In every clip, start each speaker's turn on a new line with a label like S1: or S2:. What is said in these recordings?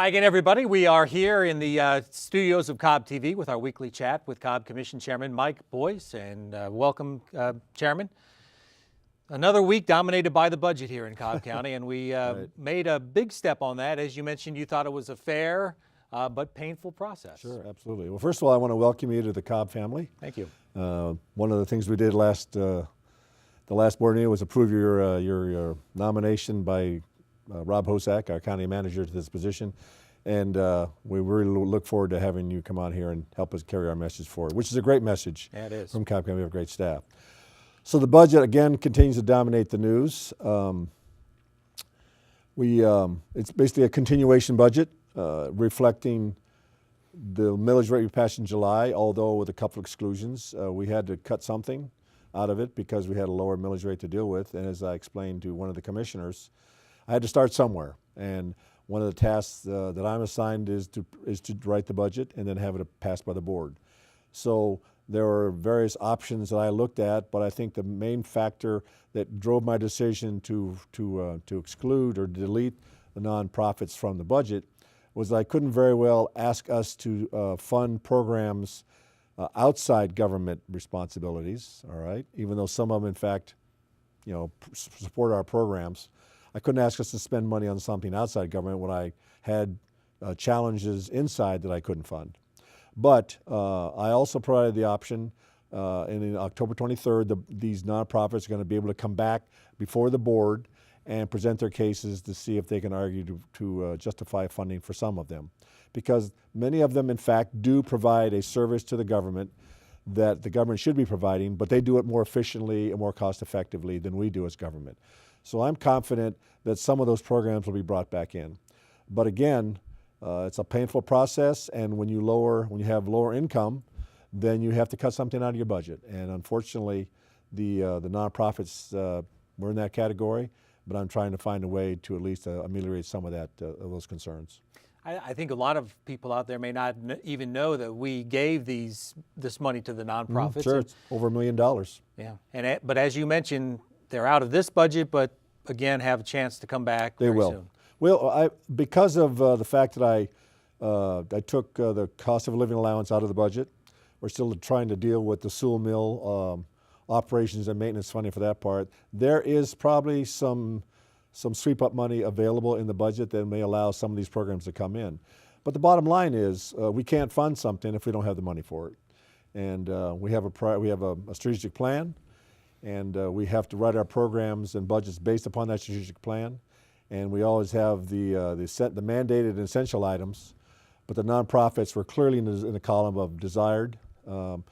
S1: Hi again, everybody. We are here in the studios of Cobb TV with our weekly chat with Cobb Commission Chairman Mike Boyce. And welcome, Chairman. Another week dominated by the budget here in Cobb County, and we
S2: Right.
S1: made a big step on that. As you mentioned, you thought it was a fair but painful process.
S2: Sure, absolutely. Well, first of all, I want to welcome you to the Cobb family.
S1: Thank you.
S2: One of the things we did the last board meeting was approve your nomination by Rob Hosack, our county manager, to this position. And we really look forward to having you come on here and help us carry our message forward, which is a great message.
S1: Yeah, it is.
S2: From Cobb County. We have great staff. So the budget, again, continues to dominate the news. It's basically a continuation budget reflecting the millage rate we passed in July, although with a couple of exclusions. We had to cut something out of it because we had a lower millage rate to deal with. And as I explained to one of the commissioners, I had to start somewhere. And one of the tasks that I'm assigned is to write the budget and then have it passed by the board. So there were various options that I looked at, but I think the main factor that drove my decision to exclude or delete the nonprofits from the budget was that I couldn't very well ask us to fund programs outside government responsibilities, all right? Even though some of them, in fact, support our programs. I couldn't ask us to spend money on something outside government when I had challenges inside that I couldn't fund. But I also provided the option, and in October 23rd, these nonprofits are going to be able to come back before the board and present their cases to see if they can argue to justify funding for some of them. Because many of them, in fact, do provide a service to the government that the government should be providing, but they do it more efficiently and more cost effectively than we do as government. So I'm confident that some of those programs will be brought back in. But again, it's a painful process, and when you have lower income, then you have to cut something out of your budget. And unfortunately, the nonprofits were in that category, but I'm trying to find a way to at least ameliorate some of those concerns.
S1: I think a lot of people out there may not even know that we gave this money to the nonprofits.
S2: Sure, it's over $1 million.
S1: Yeah, but as you mentioned, they're out of this budget, but again, have a chance to come back very soon.
S2: Well, because of the fact that I took the cost of living allowance out of the budget, we're still trying to deal with the Sewell Mill operations and maintenance funding for that part. There is probably some sweep up money available in the budget that may allow some of these programs to come in. But the bottom line is we can't fund something if we don't have the money for it. And we have a strategic plan. And we have to write our programs and budgets based upon that strategic plan. And we always have the mandated and essential items, but the nonprofits were clearly in the column of desired. Again,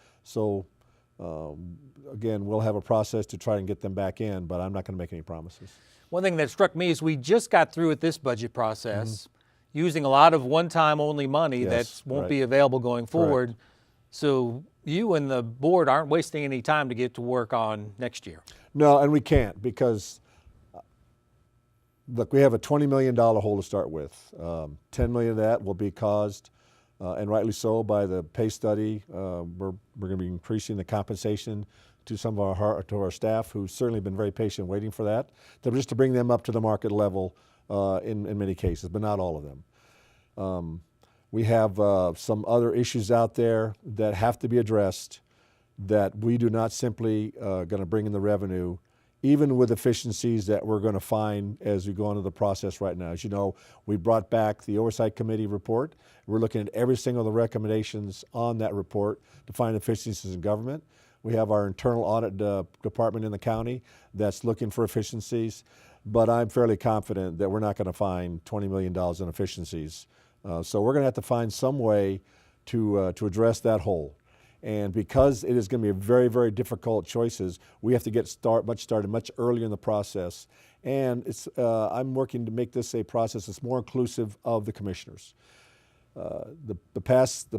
S2: we'll have a process to try and get them back in, but I'm not going to make any promises.
S1: One thing that struck me is we just got through with this budget process using a lot of one-time only money that won't be available going forward.
S2: Correct.
S1: So you and the board aren't wasting any time to get to work on next year.
S2: No, and we can't because, look, we have a $20 million hole to start with. $10 million of that will be caused, and rightly so, by the pay study. We're going to be increasing the compensation to some of our staff, who's certainly been very patient waiting for that, just to bring them up to the market level in many cases, but not all of them. We have some other issues out there that have to be addressed that we do not simply going to bring in the revenue, even with efficiencies that we're going to find as we go into the process right now. As you know, we brought back the Oversight Committee report. We're looking at every single of the recommendations on that report to find efficiencies in government. We have our internal audit department in the county that's looking for efficiencies, but I'm fairly confident that we're not going to find $20 million in efficiencies. So we're going to have to find some way to address that hole. And because it is going to be a very, very difficult choices, we have to get started much earlier in the process. And I'm working to make this a process that's more inclusive of the commissioners. The past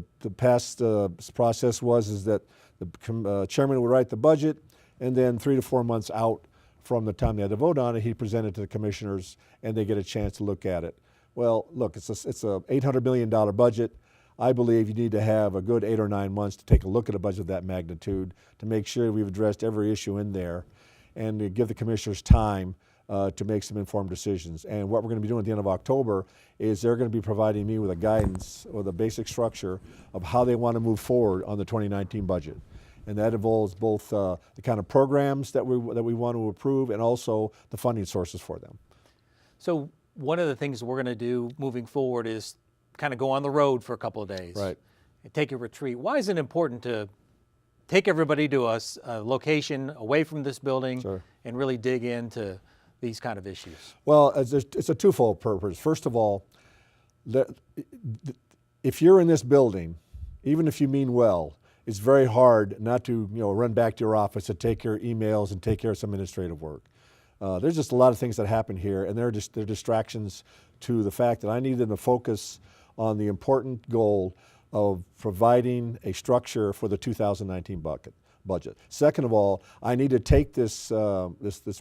S2: process is that the chairman would write the budget, and then 3 to 4 months out from the time they had to vote on it, he presented it to the commissioners, and they get a chance to look at it. Well, look, it's a $800 million budget. I believe you need to have a good 8 or 9 months to take a look at a budget of that magnitude to make sure we've addressed every issue in there and to give the commissioners time to make some informed decisions. And what we're going to be doing at the end of October is they're going to be providing me with a guidance or the basic structure of how they want to move forward on the 2019 budget. And that involves both the kind of programs that we want to approve and also the funding sources for them.
S1: So one of the things we're going to do moving forward is kind of go on the road for a couple of days.
S2: Right.
S1: And take a retreat. Why is it important to take everybody to a location away from this building
S2: Sure.
S1: and really dig into these kind of issues?
S2: Well, it's a twofold purpose. First of all, if you're in this building, even if you mean well, it's very hard not to run back to your office to take your emails and take care of some administrative work. There's just a lot of things that happen here, and they're distractions to the fact that I need them to focus on the important goal of providing a structure for the 2019 budget. Second of all, I need to take this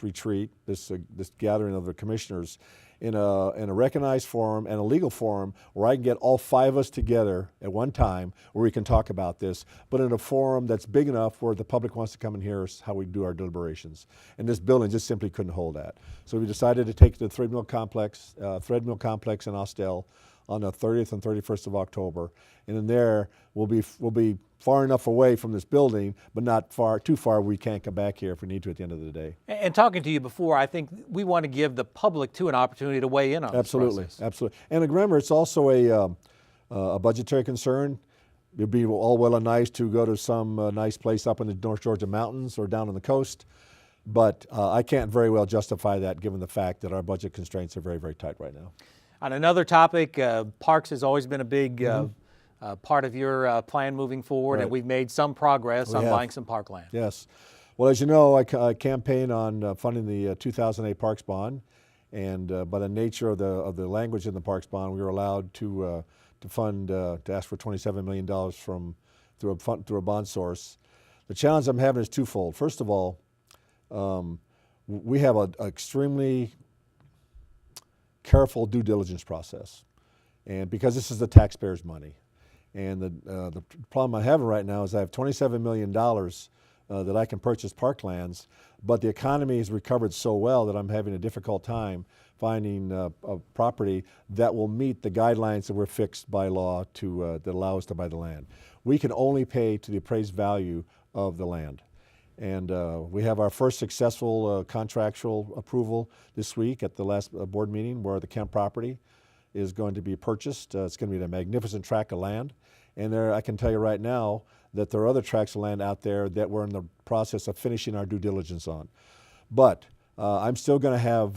S2: retreat, this gathering of the commissioners, in a recognized forum and a legal forum where I can get all 5 of us together at one time where we can talk about this, but in a forum that's big enough where the public wants to come and hear us how we do our deliberations. And this building just simply couldn't hold that. So we decided to take the Thread Mill Complex in Austell on the 30th and 31st of October. And in there, we'll be far enough away from this building, but not too far we can't come back here if we need to at the end of the day.
S1: And talking to you before, I think we want to give the public too an opportunity to weigh in on this process.
S2: Absolutely. And remember, it's also a budgetary concern. It'd be all well and nice to go to some nice place up in the North Georgia mountains or down on the coast, but I can't very well justify that given the fact that our budget constraints are very, very tight right now.
S1: On another topic, parks has always been a big part of your plan moving forward,
S2: Right.
S1: and we've made some progress on buying some parkland.
S2: Yes. Well, as you know, I campaign on funding the 2008 Parks Bond, and by the nature of the language in the Parks Bond, we were allowed to ask for $27 million through a bond source. The challenge I'm having is twofold. First of all, we have an extremely careful due diligence process, and because this is the taxpayers' money. And the problem I'm having right now is I have $27 million that I can purchase parklands, but the economy has recovered so well that I'm having a difficult time finding a property that will meet the guidelines that were fixed by law that allow us to buy the land. We can only pay to the appraised value of the land. And we have our first successful contractual approval this week at the last board meeting where the Kemp property is going to be purchased. It's going to be a magnificent tract of land. And I can tell you right now that there are other tracts of land out there that we're in the process of finishing our due diligence on. But I'm still going to have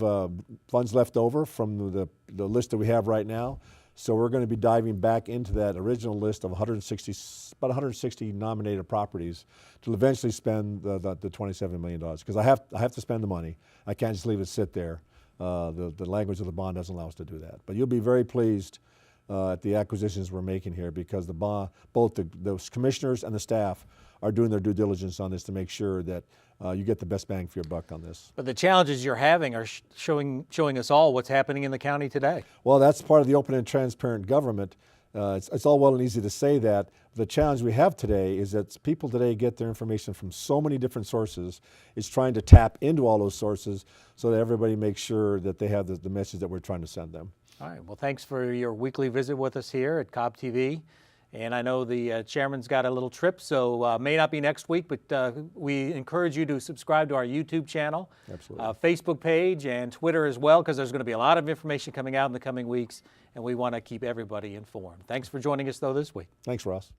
S2: funds left over from the list that we have right now. So we're going to be diving back into that original list of about 160 nominated properties to eventually spend the $27 million. Because I have to spend the money. I can't just leave it sit there. The language of the bond doesn't allow us to do that. But you'll be very pleased at the acquisitions we're making here because both the commissioners and the staff are doing their due diligence on this to make sure that you get the best bang for your buck on this.
S1: But the challenges you're having are showing us all what's happening in the county today.
S2: Well, that's part of the open and transparent government. It's all well and easy to say that. The challenge we have today is that people today get their information from so many different sources. It's trying to tap into all those sources so that everybody makes sure that they have the message that we're trying to send them.
S1: All right. Well, thanks for your weekly visit with us here at Cobb TV. And I know the chairman's got a little trip, so may not be next week, but we encourage you to subscribe to our YouTube channel, Facebook page, and Twitter as well, because there's going to be a lot of information coming out in the coming weeks, and we want to keep everybody informed. Thanks for joining us, though, this week.
S2: Thanks, Ross.